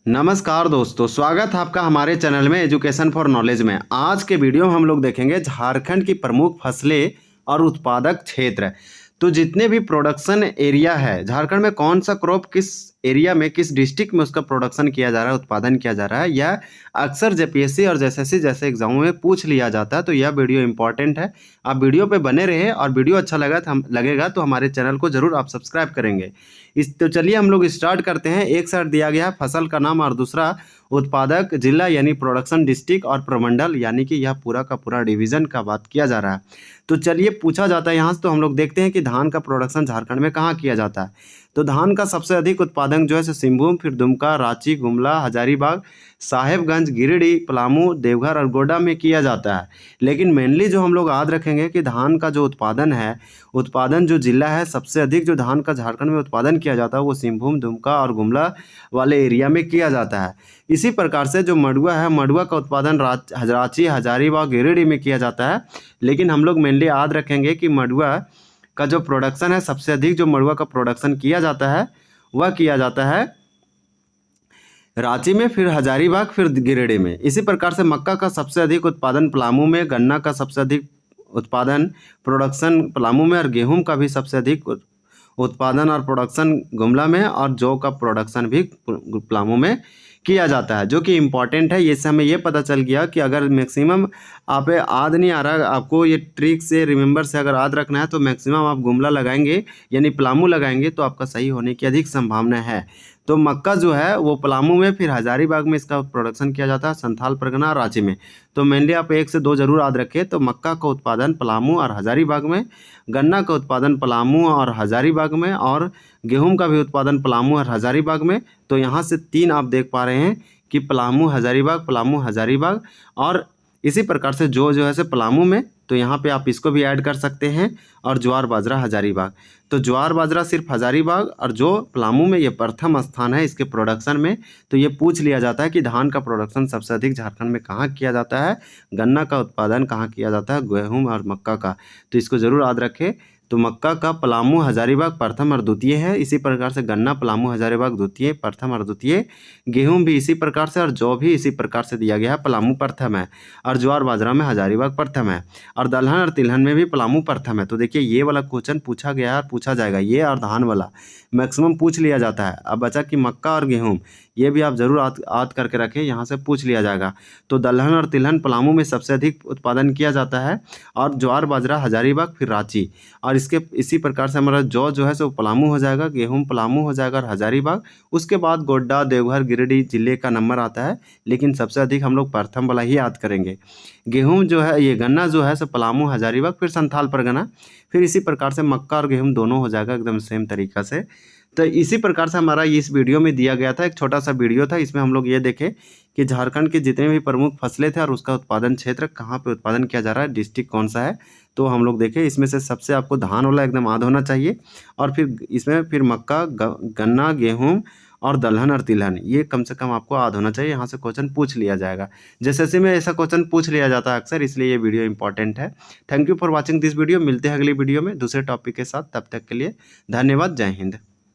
नमस्कार दोस्तों, स्वागत है आपका हमारे चैनल में एजुकेशन फॉर नॉलेज में। आज के वीडियो में हम लोग देखेंगे झारखंड की प्रमुख फसलें और उत्पादक क्षेत्र। तो जितने भी प्रोडक्शन एरिया है झारखंड में, कौन सा क्रॉप किस एरिया में, किस डिस्ट्रिक्ट में उसका प्रोडक्शन किया जा रहा है, उत्पादन किया जा रहा है, यह अक्सर जेपीएससी और जेएसएससी जैसे एग्जामों में पूछ लिया जाता है। तो यह वीडियो इंपॉर्टेंट है, आप वीडियो पे बने रहे और वीडियो अच्छा लगेगा तो हमारे चैनल को जरूर आप सब्सक्राइब करेंगे। तो चलिए हम लोग स्टार्ट करते हैं। एक साइड दिया गया है फसल का नाम और दूसरा उत्पादक जिला यानी प्रोडक्शन डिस्ट्रिक्ट और प्रमंडल यानी कि यह पूरा का पूरा डिवीजन का बात किया जा रहा है। तो चलिए पूछा जाता है यहाँ से, तो हम लोग देखते हैं कि धान का प्रोडक्शन झारखंड में कहाँ किया जाता है। तो धान का सबसे अधिक उत्पादन जो है सिंहभूम, फिर दुमका, रांची, गुमला, हजारीबाग, साहेबगंज, गिरिडीह, पलामू, देवघर और गोड्डा में किया जाता है। लेकिन मेनली जो हम लोग याद रखेंगे कि धान का जो उत्पादन जो जिला है, सबसे अधिक जो धान का झारखंड में उत्पादन किया जाता है वो सिंहभूम, दुमका और गुमला वाले एरिया में किया जाता है। इसी प्रकार से जो मड़ुआ है, मड़ुआ का उत्पादन रांची, हजारीबाग, गिरिडीह में किया जाता है। लेकिन हम लोग मेनली याद रखेंगे कि मड़ुआ का जो प्रोडक्शन है, सबसे अधिक जो मड़ुआ का प्रोडक्शन किया जाता है वह किया जाता है रांची में, फिर हजारीबाग, फिर गिरिडीह में। इसी प्रकार से मक्का का सबसे अधिक उत्पादन पलामू में, गन्ना का सबसे अधिक उत्पादन प्रोडक्शन पलामू में और गेहूं का भी सबसे अधिक उत्पादन और प्रोडक्शन गुमला में और जौ का प्रोडक्शन भी पलामू में किया जाता है, जो कि इम्पॉर्टेंट है। इससे हमें ये पता चल गया कि अगर मैक्सिमम आप याद नहीं आ रहा, आपको ये ट्रिक से रिमेंबर से अगर याद रखना है तो मैक्सिमम आप गुमला लगाएंगे यानी पलामू लगाएंगे तो आपका सही होने की अधिक संभावना है। तो मक्का जो है वो पलामू में, फिर हजारीबाग में इसका प्रोडक्शन किया जाता है, संथाल परगना, रांची में। तो मेनली आप 1 से 2 जरूर याद रखें। तो मक्का का उत्पादन पलामू और हजारीबाग में, गन्ना का उत्पादन पलामू और हजारीबाग में और गेहूं का भी उत्पादन पलामू और हजारीबाग में। तो यहाँ से 3 आप देख पा रहे हैं कि पलामू हजारीबाग और इसी प्रकार से जो है पलामू में। तो यहाँ पे आप इसको भी ऐड कर सकते हैं और ज्वार बाजरा हजारीबाग। तो ज्वार बाजरा सिर्फ हजारीबाग और जो पलामू में ये प्रथम स्थान है इसके प्रोडक्शन में। तो ये पूछ लिया जाता है कि धान का प्रोडक्शन सबसे अधिक झारखंड में कहाँ किया जाता है, गन्ना का उत्पादन कहाँ किया जाता है, गेहूँ और मक्का का। तो इसको ज़रूर याद रखें। तो मक्का का पलामू हजारीबाग प्रथम और द्वितीय है। इसी प्रकार से गन्ना पलामू हजारीबाग द्वितीय, प्रथम और द्वितीय। गेहूं भी इसी प्रकार से और जौ भी इसी प्रकार से दिया गया है, पलामू प्रथम है और ज्वार बाजरा में हजारीबाग प्रथम है और दलहन और तिलहन में भी पलामू प्रथम है। तो देखिए ये वाला क्वेश्चन पूछा गया और पूछा जाएगा, ये और धान वाला मैक्सिमम पूछ लिया जाता है। अब बचा कि मक्का और गेहूँ, ये भी आप जरूर याद करके रखें, यहाँ से पूछ लिया जाएगा। तो दलहन और तिलहन पलामू में सबसे अधिक उत्पादन किया जाता है और ज्वार बाजरा हजारीबाग, फिर रांची। और इसी प्रकार से हमारा जौ जो है सो पलामू हो जाएगा, गेहूं पलामू हो जाएगा और हजारीबाग। उसके बाद गोड्डा, देवघर, गिरिडीह जिले का नंबर आता है, लेकिन सबसे अधिक हम लोग प्रथम वाला ही याद करेंगे। गेहूं जो है, ये गन्ना जो है सो पलामू हजारीबाग, फिर संथाल परगना, फिर इसी प्रकार से मक्का और गेहूं दोनों हो जाएगा एकदम सेम तरीका से। तो इसी प्रकार से हमारा इस वीडियो में दिया गया था, एक छोटा सा वीडियो था। इसमें हम लोग ये देखें कि झारखंड के जितने भी प्रमुख फसलें थे और उसका उत्पादन क्षेत्र कहाँ पे उत्पादन किया जा रहा है, डिस्ट्रिक्ट कौन सा है। तो हम लोग देखें, इसमें से सबसे आपको धान वाला एकदम याद होना चाहिए और फिर इसमें फिर मक्का, गन्ना, गेहूँ और दलहन और तिलहन, ये कम से कम आपको याद होना चाहिए। यहाँ से क्वेश्चन पूछ लिया जाएगा, जैसे में ऐसा क्वेश्चन पूछ लिया जाता है अक्सर, इसलिए ये वीडियो इंपॉर्टेंट है। Thank you for watching this video. मिलते हैं अगली वीडियो में दूसरे टॉपिक के साथ, तब तक के लिए धन्यवाद। जय हिंद।